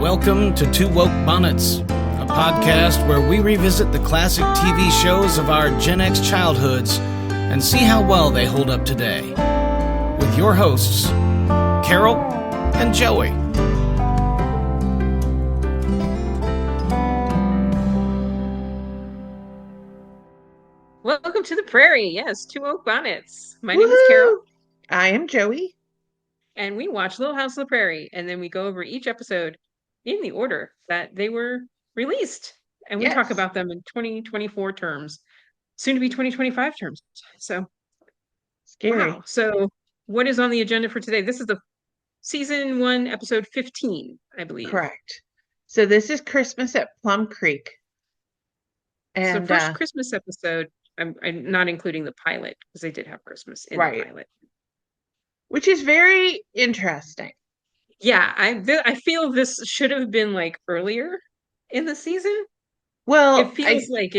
Welcome to Two Woke Bonnets, a podcast where we revisit the classic TV shows of our Gen X childhoods and see how well they hold up today. With your hosts, Carol and Joey. Welcome to the Prairie. Yes, Two Woke Bonnets. My name is Carol. I am Joey. And we watch Little House on the Prairie, and then we go over each episode in the order that they were released. And we talk about them in 2024 terms, soon to be 2025 terms. So scary. Wow. So what is on the agenda for today? This is the season 1, episode 15, I believe. Correct. So this is Christmas at Plum Creek. And so first Christmas episode, I'm not including the pilot because they did have Christmas in the pilot. Which is very interesting. Yeah, I feel this should have been like earlier in the season. Well, it feels like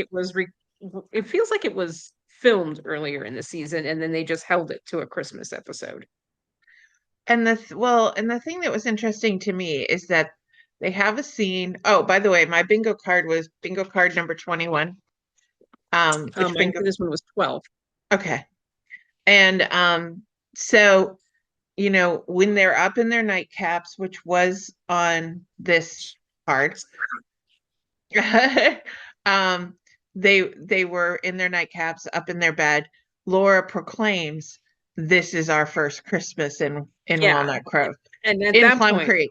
it was filmed earlier in the season, and then they just held it to a Christmas episode. And the thing that was interesting to me is that they have a scene. Oh, by the way, my bingo card was bingo card number 21. This one was 12. Okay. And so, you know, when they're up in their nightcaps, which was on this card, they were in their nightcaps up in their bed. Laura proclaims, "This is our first Christmas in Walnut Grove." And at in that Plum point, Creek.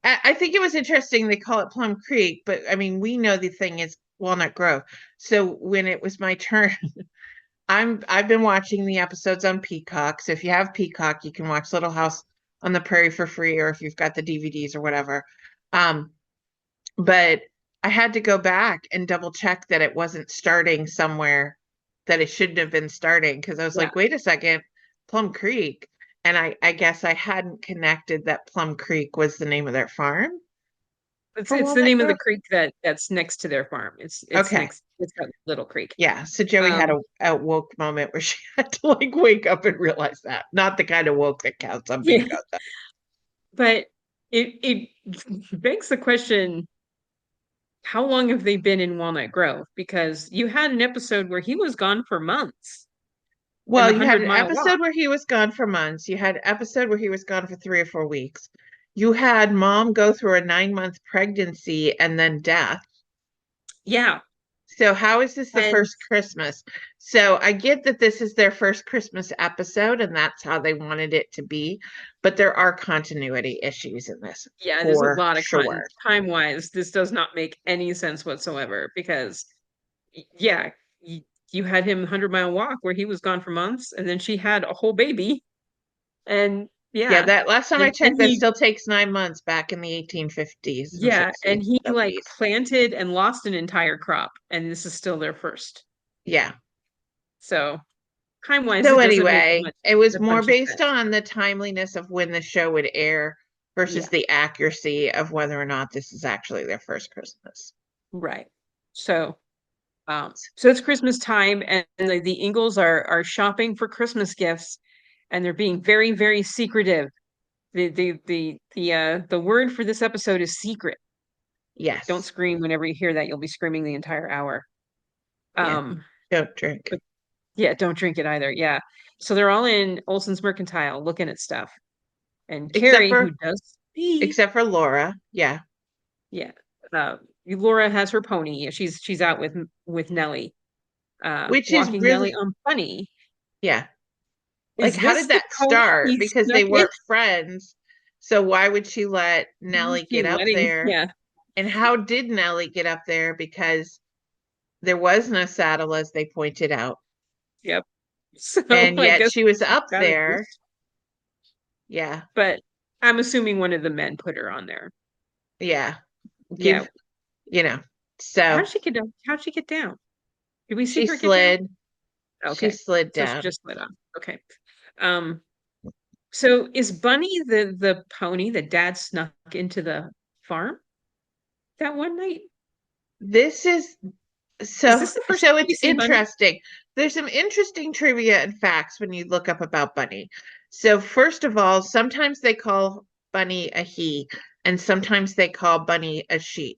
I think it was interesting they call it Plum Creek, but I mean, we know the thing is Walnut Grove. So when it was my turn, I've been watching the episodes on Peacock. So if you have Peacock, you can watch Little House on the Prairie for free, or if you've got the DVDs or whatever. But I had to go back and double check that it wasn't starting somewhere that it shouldn't have been starting, because I was like, wait a second, Plum Creek. And I guess I hadn't connected that Plum Creek was the name of their farm. It's the name of the creek that's next to their farm. It's okay. It's got Little Creek. Yeah. So Joey had a woke moment where she had to like wake up and realize that. Not the kind of woke that counts on bingo. Yeah. But it begs the question, how long have they been in Walnut Grove? Because you had an episode where he was gone for months. Well, you had an episode where he was gone for months. You had an episode where he was gone for 3 or 4 weeks. You had mom go through a 9-month pregnancy and then death. Yeah. So how is this the first Christmas? So I get that this is their first Christmas episode and that's how they wanted it to be. But there are continuity issues in this. Yeah, there's a lot of time-wise. This does not make any sense whatsoever because, yeah, you had him 100-mile walk where he was gone for months, and then she had a whole baby. And yeah, that last time I checked, that still takes 9 months back in the 1850s. Yeah, and he like planted and lost an entire crop, and this is still their first. Yeah. So time-wise, so anyway, it was more based on the timeliness of when the show would air versus the accuracy of whether or not this is actually their first Christmas. Right. So it's Christmas time, and the Ingalls are shopping for Christmas gifts, and they're being very, very secretive. The word for this episode is secret. Yes. Don't scream whenever you hear that. You'll be screaming the entire hour. Don't drink. Don't drink it either. Yeah. So they're all in Olson's Mercantile looking at stuff. And Carrie, who does speak. Except for Laura. Yeah. Yeah. Laura has her pony. She's out with Nellie. Which is really Nellie on Funny. Yeah. Like, how did that start? Because they weren't friends. So why would she let Nellie get up there? Yeah. And how did Nellie get up there? Because there was no saddle, as they pointed out. Yep. So, and yet she was up there. Yeah. But I'm assuming one of the men put her on there. Yeah. You know. So how'd she get down? How'd she get down? Did we see her slid? Get down? Okay. She slid down. So she just slid on. Okay. So is Bunny the pony that Dad snuck into the farm that one night? This is so it's interesting. Bunny? There's some interesting trivia and facts when you look up about Bunny. So first of all, sometimes they call Bunny a he. and sometimes they call Bunny a she.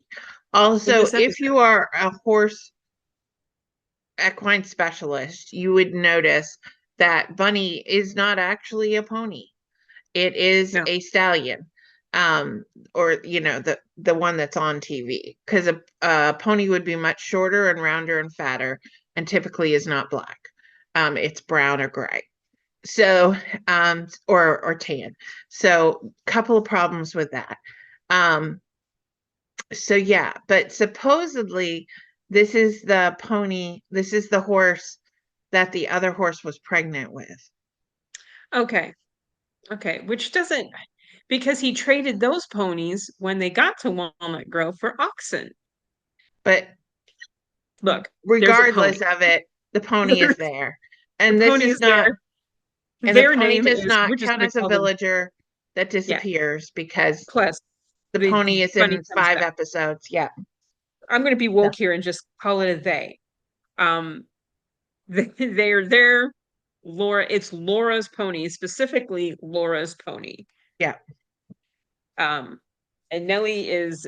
In Also, this if episode. you are a horse equine specialist, you would notice that Bunny is not actually a pony. It is No. a stallion, um, or the one that's on TV. Because a pony would be much shorter and rounder and fatter, and typically is not black. It's brown or gray. So, or tan. So, couple of problems with that. Um, so yeah, but supposedly this is the pony. This is the horse that the other horse was pregnant with. Okay. Okay. Which doesn't, because he traded those ponies when they got to Walnut Grove for oxen. But Look, there's a pony. regardless of it, the pony is there. The And this pony is is not, there. and the Their pony name does is, not we're just count going to as a call them, villager that yeah, disappears because plus the pony is bunny in comes 5 back. episodes. Yeah. I'm going to be So, woke here and just call it a they. Um, they're there. Laura, it's Laura's pony, specifically Laura's pony. yeah. Um, and Nellie is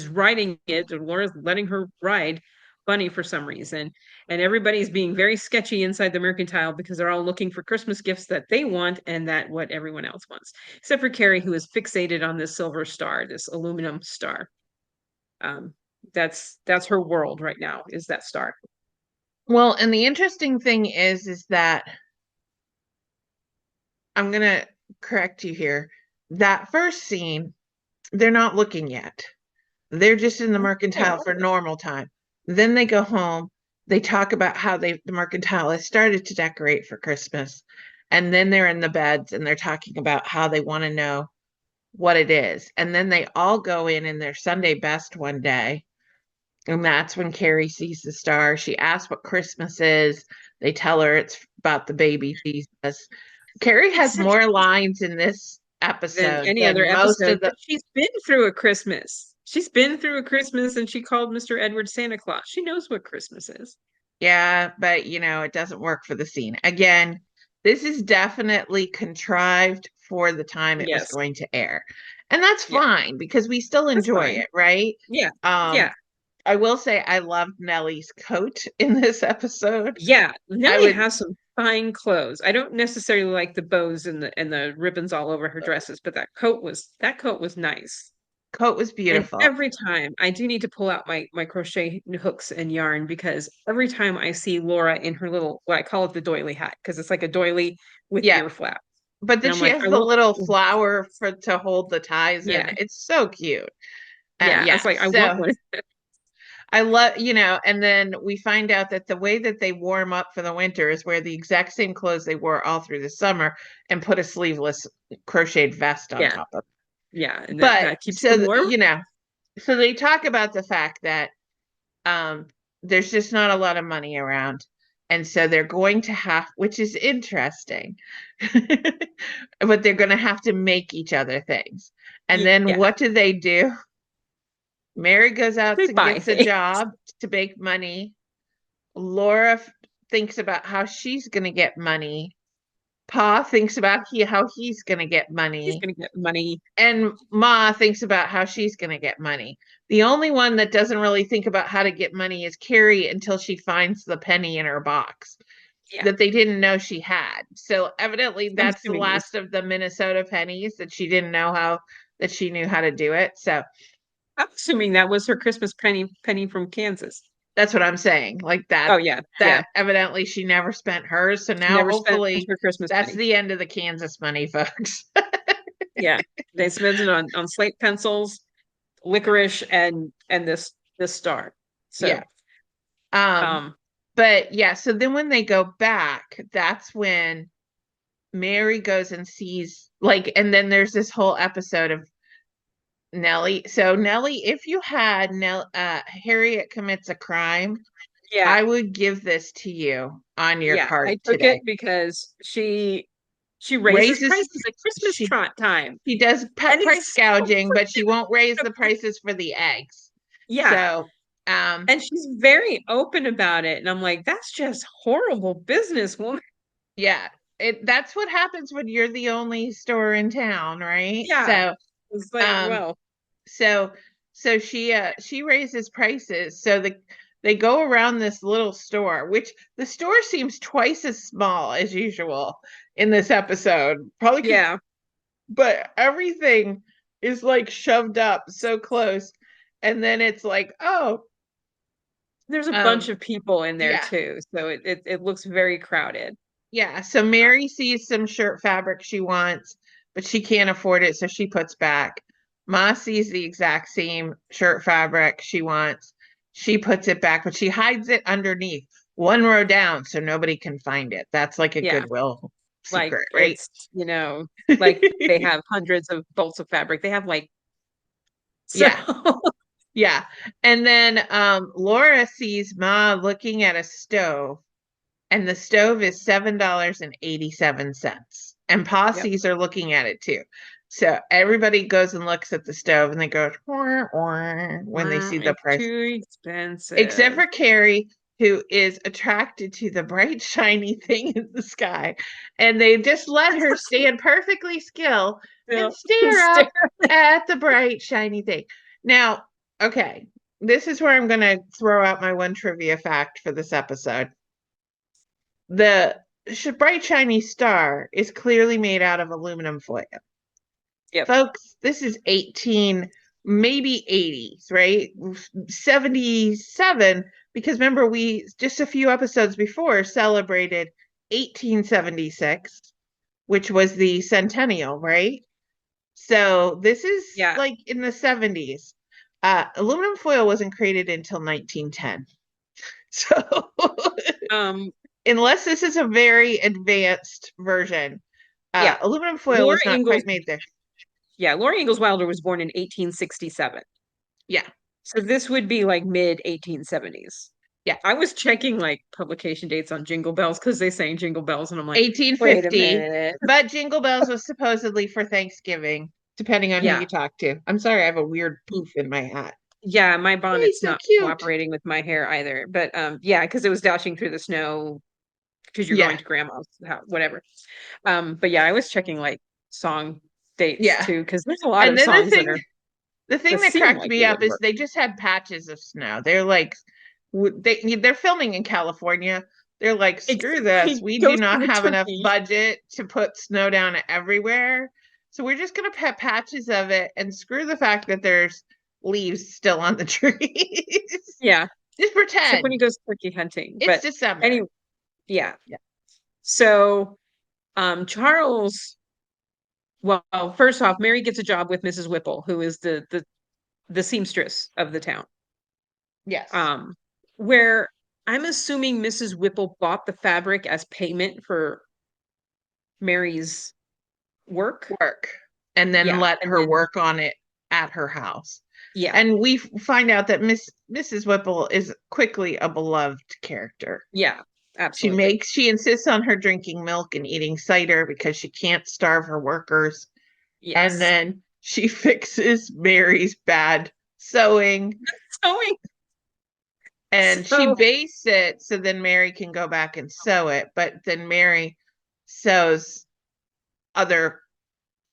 riding it, and Laura's letting her ride Bunny for some reason. And everybody's being very sketchy inside the mercantile because they're all looking for Christmas gifts that they want and that what everyone else wants, except for Carrie, who is fixated on this silver star, this aluminum star. Um, that's her world right now, is that star. Well, and the interesting thing is that I'm going to correct you here. That first scene, they're not looking yet. They're just in the mercantile Oh, for normal time. Then they go home. They talk about how the mercantile has started to decorate for Christmas. And then they're in the beds and they're talking about how they want to know what it is. And then they all go in their Sunday best one day. And that's when Carrie sees the star. She asks what Christmas is. They tell her it's about the baby Jesus. Carrie it's has such more lines in this than episode any other than most episode, of the. but she's been through a Christmas. She's been through a Christmas and she called Mr. Edward Santa Claus. She knows what Christmas is. Yeah, but it doesn't work for the scene. Again, this is definitely contrived for the time it was Yes. going to air. And that's Yeah. fine because we still That's enjoy fine. it, right? Yeah. Um, Yeah. I will say I loved Nellie's coat in this episode. Yeah. I Nellie would, has some fine clothes. I don't necessarily like the bows and the ribbons all over her dresses, but that coat was nice. coat was And beautiful. every time I do need to pull out my crochet hooks and yarn, because every time I see Laura in her little, what I call it, the doily hat, because it's like a doily with Yeah, ear flaps. but And then I'm she like, has I the want, little flower to hold the ties in. yeah, It's so cute. yeah. I Yeah, was like, I want so one. I love, and then we find out that the way that they warm up for the winter is wear the exact same clothes they wore all through the summer and put a sleeveless crocheted vest on Yeah, top of it. yeah. And But that keeps them warm. so they talk about the fact that um there's just not a lot of money around. And so they're going to have, which is interesting, but they're going to have to make each other things. And then Yeah, what do? Mary goes out they and buy gets a things. job to make money. Laura thinks about how she's going to get money. Pa thinks about how he's going to get He's money. gonna get money. And Ma thinks about how she's going to get money. The only one that doesn't really think about how to get money is Carrie until she finds the penny in her box Yeah, that they didn't know she had. So evidently I'm that's the assuming it was. last of the Minnesota pennies that she didn't know that she knew how to do it. So I'm assuming that was her Christmas penny from Kansas. that's what I'm saying. Like Oh yeah, yeah. that evidently she never spent hers. So She now never spent hopefully her Christmas that's penny. the end of the Kansas money, folks. Yeah, they spent it on slate pencils, licorice, and this star. Yeah. So, Um, um, but yeah, so then when they go back, that's when Mary goes and sees, like, and then there's this whole episode of Nellie. So Nellie, if you had Harriet commits a crime, yeah, I would give this to you on your yeah. I card took it today. because she raises Raises prices at Christmas she trot time, she does and price it's so gouging, but she won't raise the freaking- prices for the eggs. yeah. So, And she's very open about it, and I'm like, that's just horrible business, woman. yeah. that's what happens when you're the only store in town, right? Yeah. It's like, Um, well, so she raises prices. So they go around this little store, which the store seems twice as small as usual in this episode. Probably yeah. but everything is like shoved up so close. And then it's like, oh, There's a bunch of people in there yeah. too, so it looks very crowded. Yeah, so Mary sees some shirt fabric she wants, but she can't afford it, so she puts back. Ma sees the exact same shirt fabric she wants. She puts it back, but she hides it underneath one row down so nobody can find it. That's like a Yeah, Goodwill like secret, right? it's, like they have hundreds of bolts of fabric. They have like so Yeah, yeah. And then Laura sees Ma looking at a stove, and the stove is $7.87. And Yep. posses are looking at it too. So everybody goes and looks at the stove and they go when they see the It's price. too Except expensive. for Carrie, who is attracted to the bright, shiny thing in the sky. And they just let her stand perfectly still and Yeah. stare Stare. up at the bright, shiny thing. Now, okay, this is where I'm going to throw out my one trivia fact for this episode. The bright shiny star is clearly made out of aluminum foil. Yep. Folks, this is 18, maybe 80s, right? 77, because remember, we just a few episodes before celebrated 1876, which was the centennial, right? So this is Yeah. like in the 70s. Aluminum foil wasn't created until 1910. So Um, unless this is a very advanced version, yeah. aluminum foil Laura was not Ingalls, quite made there. yeah, Laura Ingalls Wilder was born in 1867. Yeah, So this would be like mid 1870s. yeah. I was checking like publication dates on Jingle Bells because they sang Jingle Bells, and I'm like, wait a 1850. minute. But Jingle Bells was supposedly for Thanksgiving, depending on who Yeah. you talk to. I'm sorry, I have a weird poof in my hat. Yeah, my Oh, he's bonnet's so not cute. cooperating with my hair either. But yeah, because it was dashing through the snow because you're Yeah, going to grandma's house, whatever. But yeah, I was checking like song dates yeah. too, because there's a lot And of then songs that the thing that seem cracked like me they up would is work. they just had patches of snow. They're like, they're filming in California. They're like, screw this. Exactly. We do Goes not to the have enough turkey. budget to put snow down everywhere. So we're just gonna put patches of it and screw the fact that there's leaves still on the trees. Yeah. Just It's like when he pretend goes turkey hunting. it's But December. anyway, yeah. So Charles, well, first off, Mary gets a job with Mrs. Whipple, who is the seamstress of the town. Yes. Um, where I'm assuming Mrs. Whipple bought the fabric as payment for Mary's work. Work. And then Yeah. let And her then work on it at her house. yeah. And we find out that Mrs. Whipple is quickly a beloved character. Yeah, absolutely. She insists on her drinking milk and eating cider because she can't starve her workers. And Yes. then she fixes Mary's bad sewing Sewing. and she So bastes it so then Mary can go back and sew it. But then Mary sews other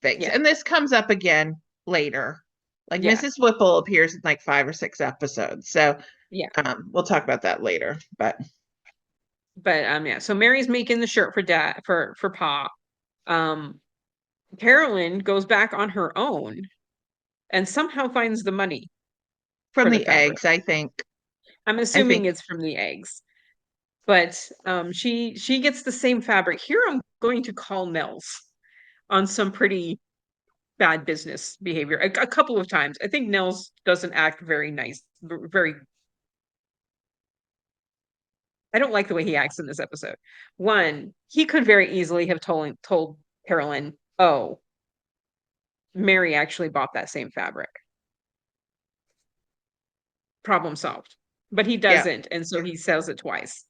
things. yeah, And this comes up again later. Like yeah, Mrs. Whipple appears in like 5 or 6 episodes. So yeah. we'll talk about that later. But But yeah, so Mary's making the shirt for dad for Pa. Um Carolyn goes back on her own and somehow finds the money from for the the fabric. eggs, I think. I'm I assuming think it's from the eggs. But she gets the same fabric. Here I'm going to call Nels on some pretty bad business behavior a couple of times. I think Nels doesn't act very nice, very I don't like the way he acts in this episode. One, he could very easily have told Carolyn, "Oh, Mary actually bought that same fabric." Problem solved. But he yeah. doesn't, and so he says it twice.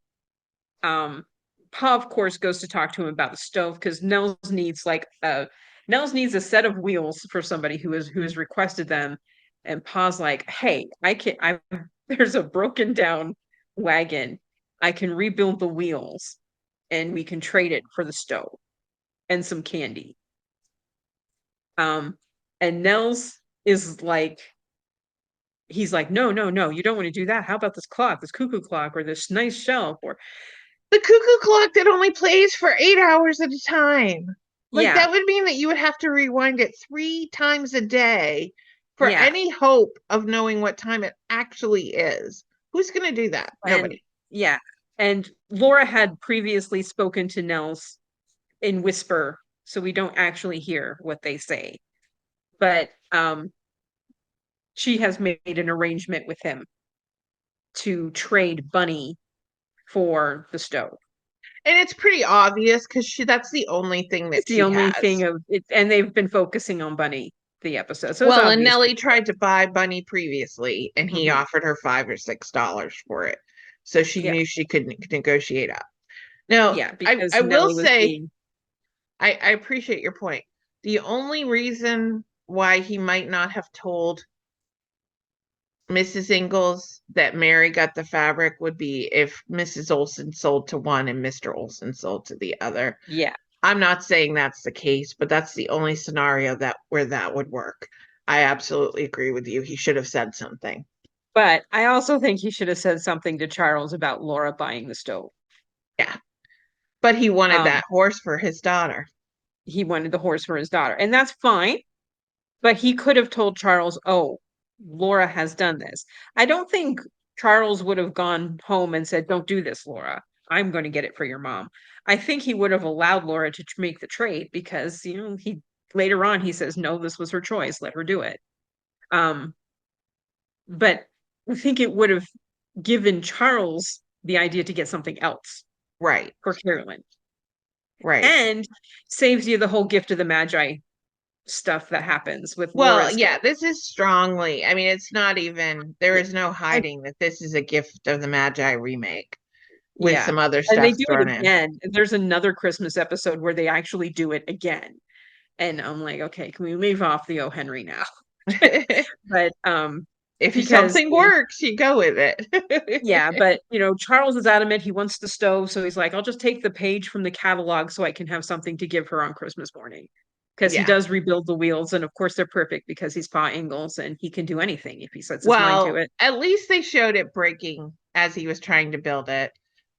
Pa, of course, goes to talk to him about the stove because Nels needs a set of wheels for somebody who has requested them. And Pa's like, "Hey, I there's a broken down wagon. I can rebuild the wheels and we can trade it for the stove." and some candy. And Nels is like, he's like, no, no, no, you don't want to do that. How about this clock, this cuckoo clock, or this nice shelf, or The cuckoo clock that only plays for 8 hours at a time. Like, yeah, that would mean that you would have to rewind it 3 times a day for yeah. any hope of knowing what time it actually is. Who's going to do that? And Nobody. yeah. And Laura had previously spoken to Nels in whisper, so we don't actually hear what they say. But she has made an arrangement with him to trade Bunny for the stove. And it's pretty obvious because that's the only thing that It's the she only has. thing of it, and they've been focusing on Bunny the episode. So it's Well, and obvious. Nellie tried to buy Bunny previously, and he Mhm. offered her $5 or $6 for it. So she Yeah. knew she could negotiate up. Now, Yeah, because I will Nellie was say, being I appreciate your point. The only reason why he might not have told Mrs. Ingalls that Mary got the fabric would be if Mrs. Olson sold to one and Mr. Olson sold to the other. yeah. I'm not saying that's the case, but that's the only scenario where that would work. I absolutely agree with you. He should have said something. But I also think he should have said something to Charles about Laura buying the stove. Yeah. But he wanted Um, that horse for his daughter. he wanted the horse for his daughter, and that's fine. But he could have told Charles, "Oh, Laura has done this." I don't think Charles would have gone home and said, "Don't do this, Laura. I'm going to get it for your mom." I think he would have allowed Laura to make the trade because, he later on he says, "No, this was her choice. Let her do it." Um, but I think it would have given Charles the idea to get something else Right. for Carolyn, Right. and saves you the whole gift of the Magi stuff that happens with Well, Laura's yeah, gift. this is strongly, I mean, it's not even, there Yeah. is no hiding that this is a gift of the Magi remake with Yeah. some other And they stuff do thrown it in. again. There's another Christmas episode where they actually do it again. And I'm like, okay, can we leave off the O. Henry now? But If because something works, you go with it. yeah, but Charles is adamant he wants the stove, so he's like, I'll just take the page from the catalog so I can have something to give her on Christmas morning. Because he Yeah. does rebuild the wheels, and of course they're perfect because he's Pa Ingalls and he can do anything if he sets his mind to Well, it at least they showed it breaking as he was trying to build it.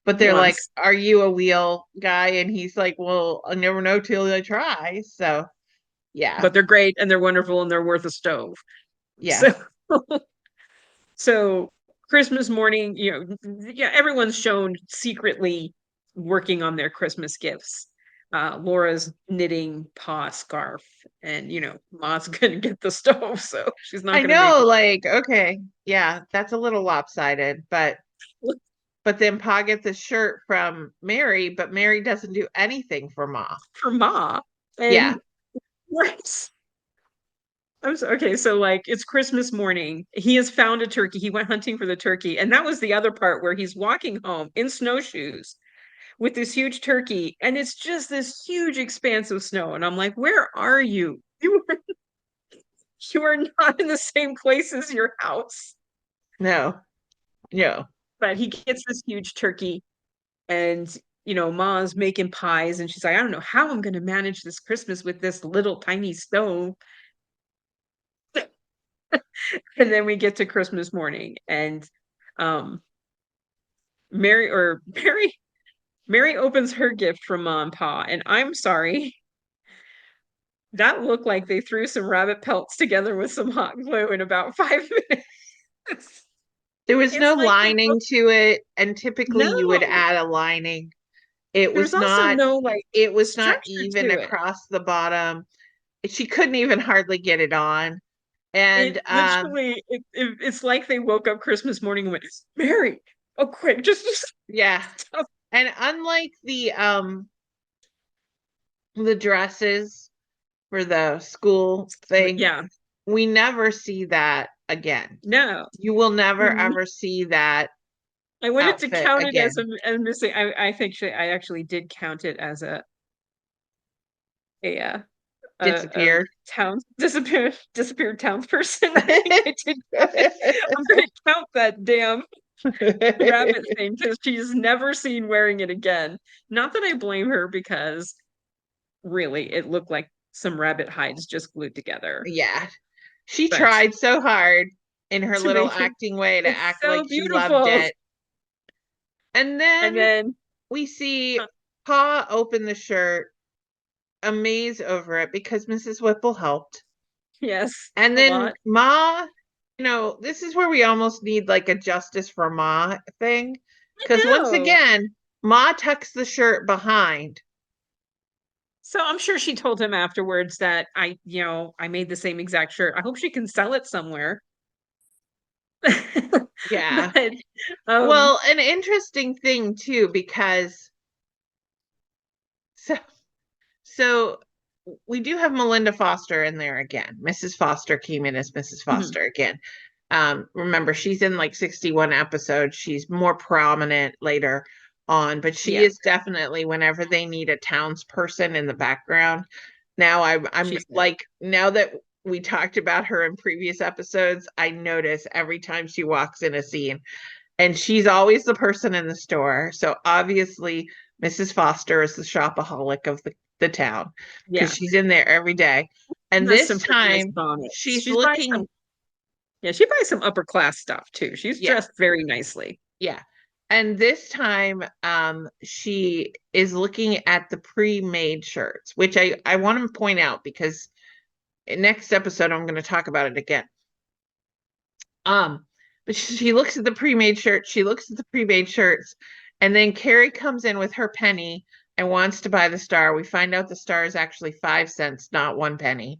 But they're like, once. "Are you a wheel guy?" And he's like, "Well, I'll never know till I try." So, yeah. But they're great and they're wonderful and they're worth a stove. Yeah. So so Christmas morning, yeah, everyone's shown secretly working on their Christmas gifts. Laura's knitting Pa scarf, and Ma's gonna get the stove, so she's not I gonna make know, it like, okay, yeah, that's a little lopsided, but then Pa gets a shirt from Mary, but Mary doesn't do anything for Ma. for Ma. Yeah. And right. Okay, so like it's Christmas morning. He has found a turkey. He went hunting for the turkey, and that was the other part where he's walking home in snowshoes with this huge turkey, and it's just this huge expanse of snow. And I'm like, where are you? You are not in the same place as your house. No. No. But he gets this huge turkey, and Ma's making pies, and she's like, I don't know how I'm gonna manage this Christmas with this little tiny stove. And then we get to Christmas morning, and um Mary opens her gift from Ma and Pa, and I'm sorry, that looked like they threw some rabbit pelts together with some hot glue in about 5 minutes. There was It's no like they lining to it, and typically you would no. add a lining. It There's was also not no like it was not structure even to it. across the bottom. She couldn't even hardly get it on. And It literally it's like they woke up Christmas morning and went, Mary, oh quick, just yeah. stop. And unlike the dresses for the school thing, Yeah, we never see that again. no. You will never Mhm. ever see that I wanted to outfit count it as again. a missing. I think I actually did count it as a Disappeared. town disappeared townsperson. I think I did count it. I'm gonna count that damn rabbit thing because she's never seen wearing it again. Not that I blame her because really, it looked like some rabbit hides just glued together. Yeah. She But tried so hard in her to little make it, acting way to it's act like so she loved beautiful. it. And And then then, we see uh, Pa open the shirt, amaze over it because Mrs. Whipple helped. yes, And a then lot. Ma, this is where we almost need like a justice for Ma thing. Because I once know. again, Ma tucks the shirt behind. So I'm sure she told him afterwards that I made the same exact shirt. I hope she can sell it somewhere. Yeah. But um Well, an interesting thing too, because so so we do have Melinda Foster in there again. Mrs. Foster came in as Mrs. mhm, Foster again. Remember, she's in like 61 episodes. She's more prominent later on, but she yeah, is definitely whenever they need a townsperson in the background. Now I'm she's there. like, now that we talked about her in previous episodes, I notice every time she walks in a scene, and she's always the person in the store. So obviously, Mrs. Foster is the shopaholic of the town because Yeah. she's in there every day. And Has this some pretty nice time, bonnets. she's She's buys looking, some Yeah, she buys some upper class stuff too. She's yeah, dressed very nicely. yeah. And this time, she is looking at the pre-made shirts, which I want to point out because next episode I'm going to talk about it again. Um, but she looks at the pre-made shirts, she looks at the pre-made shirts, and then Carrie comes in with her penny and wants to buy the star. We find out the star is actually 5 cents, not 1 penny.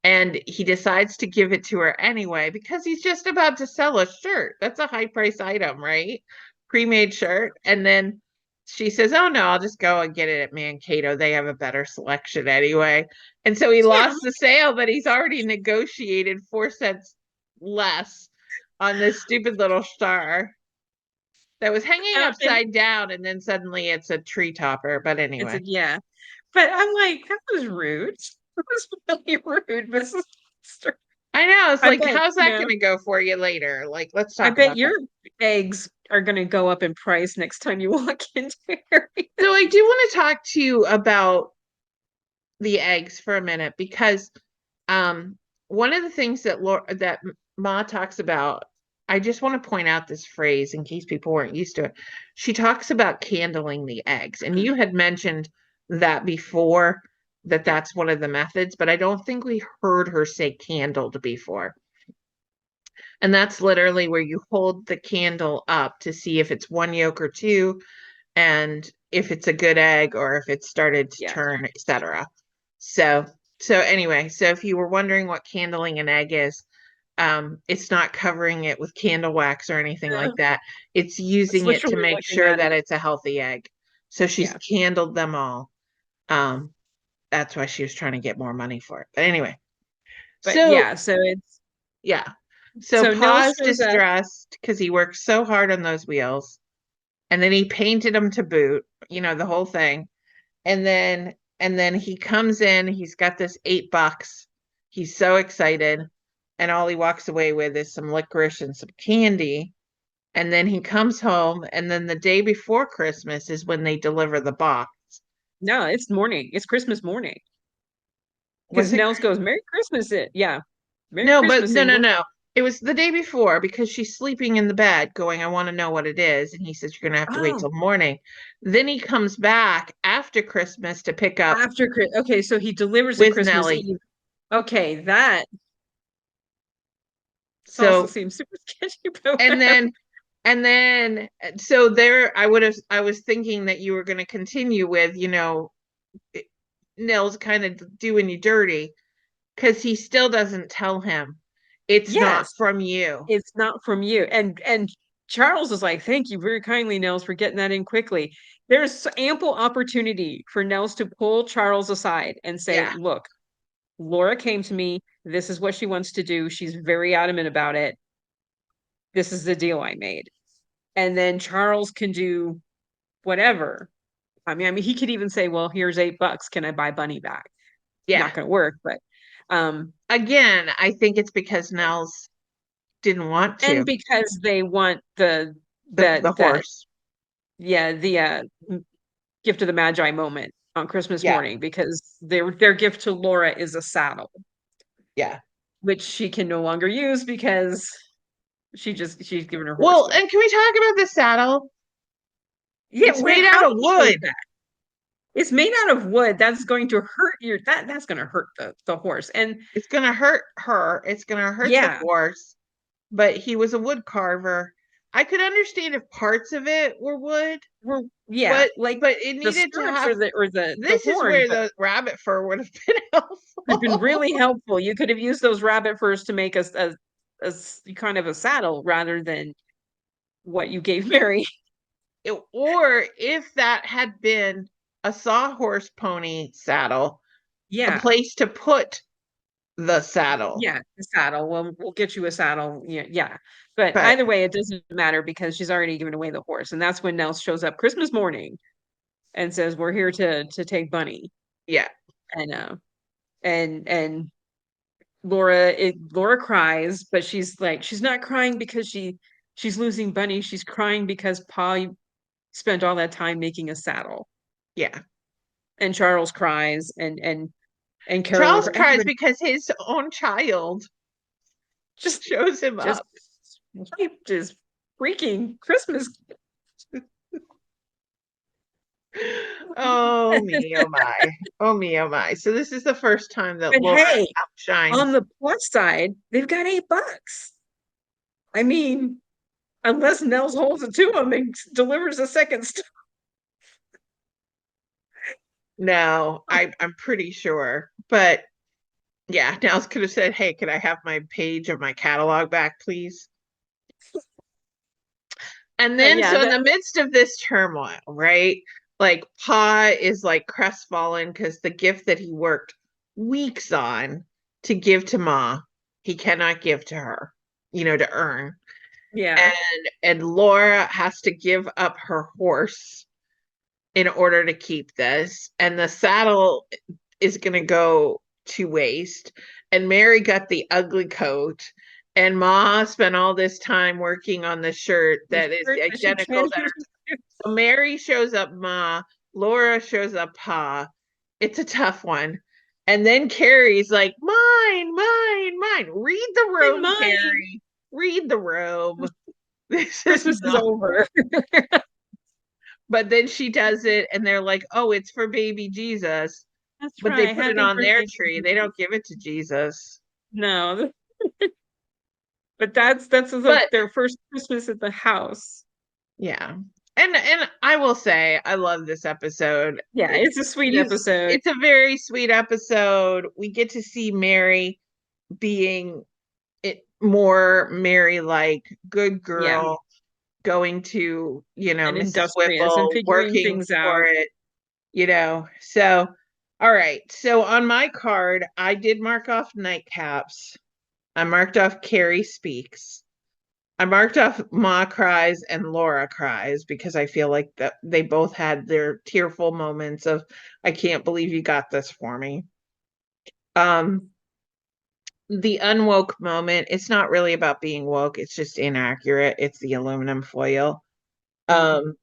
And he decides to give it to her anyway because he's just about to sell a shirt. That's a high price item, right? Pre-made shirt. And then she says, "Oh no, I'll just go and get it at Mankato. They have a better selection anyway." And so he Yeah, lost the sale, but he's already negotiated 4 cents less on this stupid little star that was hanging and upside down, and then suddenly it's a tree topper. But it's anyway. yeah. But I'm like, that was rude. That was really rude, Mrs. Foster. I know. It's I like, bet, how's that going to go for you later? Like, let's I talk bet about your that. eggs are gonna go up in price next time you walk into Harriet. So I do want to talk to you about the eggs for a minute because one of the things that Ma talks about, I just want to point out this phrase in case people weren't used to it. She talks about candling the eggs, and you had mentioned that before, that Yeah. that's one of the methods, but I don't think we heard her say candled before. And that's literally where you hold the candle up to see if it's one yolk or two, and if it's a good egg or if it's started to Yeah. turn, etc. So, so anyway, so if you were wondering what candling an egg is, it's not covering it with candle wax or anything Yeah. like that. It's That's using it to literally make looking sure at that it. it's a healthy egg. So she's Yeah. candled them all. Um, that's why she was trying to get more money for it. But anyway, But so yeah, so it's yeah. So so Nell Pa's shows up. distressed because he worked so hard on those wheels. And then he painted them to boot, the whole thing. And then he comes in, he's got this $8. He's so excited. And all he walks away with is some licorice and some candy. And then he comes home, and then the day before Christmas is when they deliver the box. No, it's morning. It's Christmas morning. Was Because it? Nels goes, Merry Christmas it. Yeah. Merry No, but Christmas no, and no, we're no. It was the day before because she's sleeping in the bed going, "I want to know what it is." And he says, "You're going to have to wait oh till morning." Then he comes back after Christmas to pick up after Christmas. Okay, so he delivers it with Christmas Nellie. Eve. Okay, that also So, seems super sketchy, but and whatever. then, and then, so there, I was thinking that you were going to continue with, Nils kind of doing you dirty because he still doesn't tell him it's not Yes, from you. it's not from you. And Charles is like, thank you very kindly, Nels, for getting that in quickly. There's ample opportunity for Nels to pull Charles aside and say, Yeah, look, Laura came to me. This is what she wants to do. She's very adamant about it. This is the deal I made. And then Charles can do whatever. I mean, he could even say, well, here's $8. Can I buy Bunny back? yeah. Not going to work, but um Again, I think it's because Nels didn't want and to. because they want The that horse. yeah, the gift of the Magi moment on Christmas Yeah. morning because their gift to Laura is a saddle, Yeah. which she can no longer use because she's given her horse Well, away. and can we talk about the saddle? Yeah, It's made how out of did you make wood. that? It's made out of wood. That's going to hurt that's going to hurt the horse. And It's gonna hurt her. It's gonna hurt the yeah, horse. But he was a wood carver. I could understand if parts of it were wood, yeah, but like it the needed to skirts have. or the This is horn, where but the rabbit fur would have been have been helpful. really helpful. You could have used those rabbit furs to make a kind of a saddle rather than what you gave Mary. Or if that had been a sawhorse pony saddle, a Yeah, place to put the saddle. yeah, the saddle. We'll get you a saddle. Yeah, yeah. But But either way, it doesn't matter because she's already given away the horse, and that's when Nels shows up Christmas morning and says, "We're here to take Bunny." yeah, And Laura cries, but she's not crying because she's losing Bunny. She's crying because Pa spent all that time making a saddle. yeah. And Charles cries, and Carolyn Charles cries. cries Everybody because his own child just shows him just up. wiped his freaking Christmas. Oh me, oh my. Oh me, oh my. So this is the first time that And Laura hey, on outshines. the plus side, they've got $8. I mean, unless Nels holds it to him and delivers a second No, I'm pretty sure. But yeah, Nels could have said, "Hey, could I have my page of my catalog back, please?" And then, yeah, so in the midst of this turmoil, right? Like, Pa is like crestfallen because the gift that he worked weeks on to give to Ma, he cannot give to her, to earn. yeah, And Laura has to give up her horse in order to keep this. And the saddle is going to go to waste. And Mary got the ugly coat. And Ma spent all this time working on the shirt the that is shirt that she identical to can't her. So Mary shows up Ma, Laura shows up Pa. It's a tough one. And then Carrie's like, mine, mine, mine. Read the room, mine. Carrie. Read the room. This is Christmas is not. over. But then she does it, and they're like, "Oh, it's for baby Jesus." That's But they right. put it Happy on their birthday. tree. They don't give it to Jesus. No, but that's But their first Christmas at the house. yeah. And I will say I love this episode. Yeah, it's a sweet episode. It's a very sweet episode. We get to see Mary being it more Mary like good Yeah, girl going to, and Mrs. industrious and Whipple, figuring working things for out. it. So all right. So on my card, I did mark off nightcaps. I marked off Carrie speaks. I marked off Ma cries and Laura cries because I feel like that they both had their tearful moments of I can't believe you got this for me. Um the unwoke moment, it's not really about being woke, it's just inaccurate. It's the aluminum foil. Um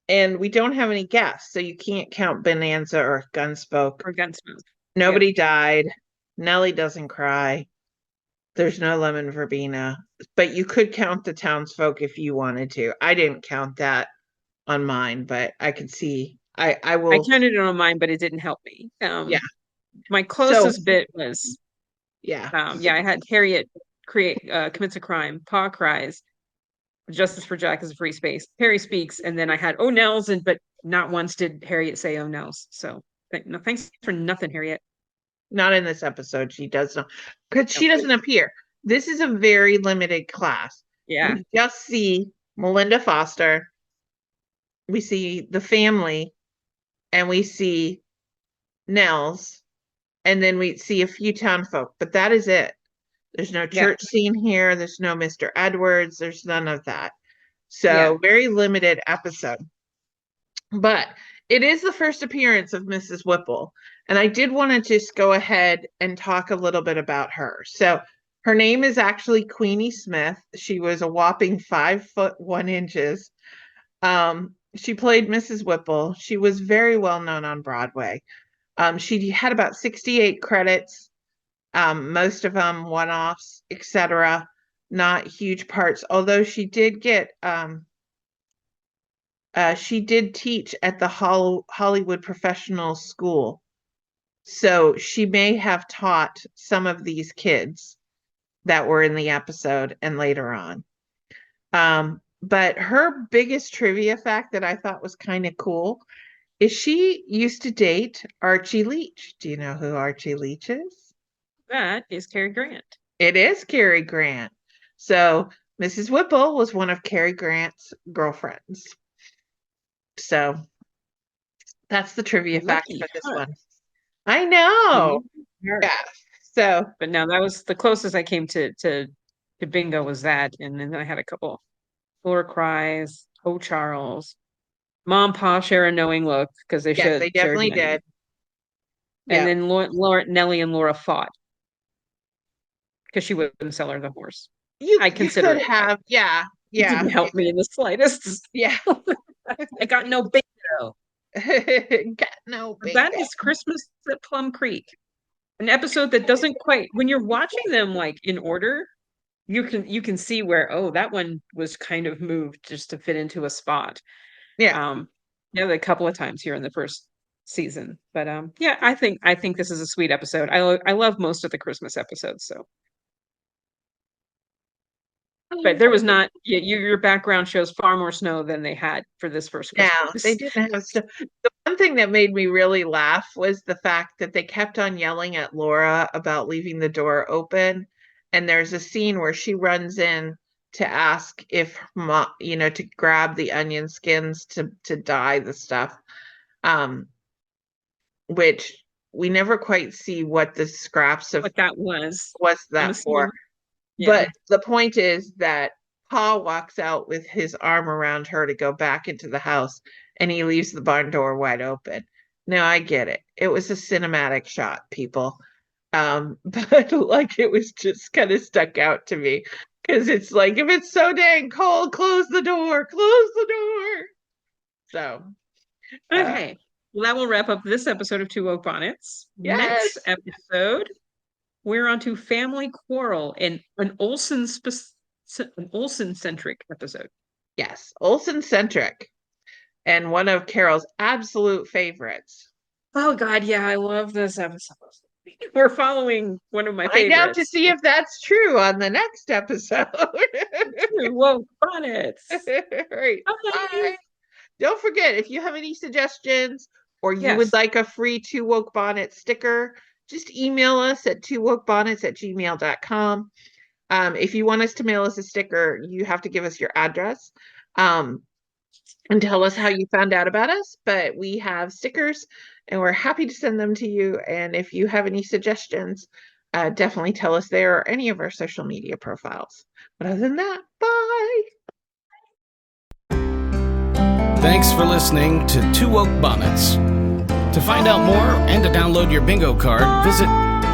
and we don't have any guests, so you can't count Bonanza or Gunspoke. Or Gunsmoke. Nobody died. Nellie doesn't cry. There's no lemon verbena, but you could count the townsfolk if you wanted to. I didn't count that on mine, but I could see. I I will. counted it on mine, but it didn't help me. Yeah. My So closest bit was, yeah. I had Harriet commits a crime, Pa cries, Justice for Jack is a free space. Harry speaks, and then I had oh Nels, but not once did Harriet say oh Nels. So no, thanks for nothing, Harriet. Not in this episode. She does not, because she Nope. doesn't appear. This is a very limited class. Yeah, We just see Melinda Foster. We see the family, and we see Nels, and then we see a few townfolk, but that is it. There's no yeah, church scene here. There's no Mr. Edwards. There's none of that. So yeah. very limited episode. But it is the first appearance of Mrs. Whipple. And I did want to just go ahead and talk a little bit about her. So her name is actually Queenie Smith. She was a whopping 5'1". She played Mrs. Whipple. She was very well known on Broadway. She had about 68 credits, most of them one-offs, etc. Not huge parts, although she did teach at the Hollywood Professional School. So she may have taught some of these kids that were in the episode and later on. But her biggest trivia fact that I thought was kind of cool is she used to date Archie Leach. Do you know who Archie Leach is? That is Cary Grant. It is Cary Grant. So Mrs. Whipple was one of Cary Grant's girlfriends. So that's the trivia fact Lucky for this her. one. I know. Her. Yeah. So, But now that was the closest I came to bingo was that, and then I had a couple. Floor Cries, Oh Charles, Mom, Pa share a knowing look because they yes, they shared definitely money. did. And Yeah. then Nellie and Laura fought because she wouldn't sell her the horse. I You consider could it. have, yeah, It yeah, didn't help me in the slightest. yeah. I got no bingo. Got no big. That is Christmas at Plum Creek, an episode that doesn't quite. When you're watching them like in order, you can see where that one was kind of moved just to fit into a spot. Yeah. A couple of times here in the first season, but yeah, I think this is a sweet episode. I love most of the Christmas episodes, so. But there was not your background shows far more snow than they had for this first Now Christmas. they didn't have stuff. The one thing that made me really laugh was the fact that they kept on yelling at Laura about leaving the door open. And there's a scene where she runs in to ask if to grab the onion skins to dye the stuff. Which we never quite see what the scraps of What that was. what's that for. Yeah. But the point is that Pa walks out with his arm around her to go back into the house, and he leaves the barn door wide open. Now I get it. It was a cinematic shot, people. But like it was just kind of stuck out to me because it's like, if it's so dang cold, close the door, close the door. So okay. Well, that will wrap up this episode of Two Woke Bonnets. Yes. Next episode, we're on to Family Quarrel, and an Olsen-centric episode. Yes, Olsen-centric, and one of Carol's absolute favorites. Oh God, yeah, I love this episode. We're following one of my favorites. Find out to see if that's true on the next episode. Two Woke Bonnets. Right. Bye. Don't forget, if you have any suggestions or you would Yes. like a free Two Woke Bonnet sticker, just email us at twowokebonnets@gmail.com. If you want us to mail us a sticker, you have to give us your address and tell us how you found out about us. But we have stickers and we're happy to send them to you. And if you have any suggestions, definitely tell us there or any of our social media profiles. But other than that, bye. Thanks for listening to Two Woke Bonnets. To find out more and to download your bingo card, visit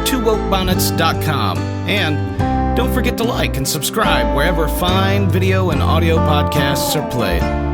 twowokebonnets.com. And don't forget to like and subscribe wherever fine video and audio podcasts are played.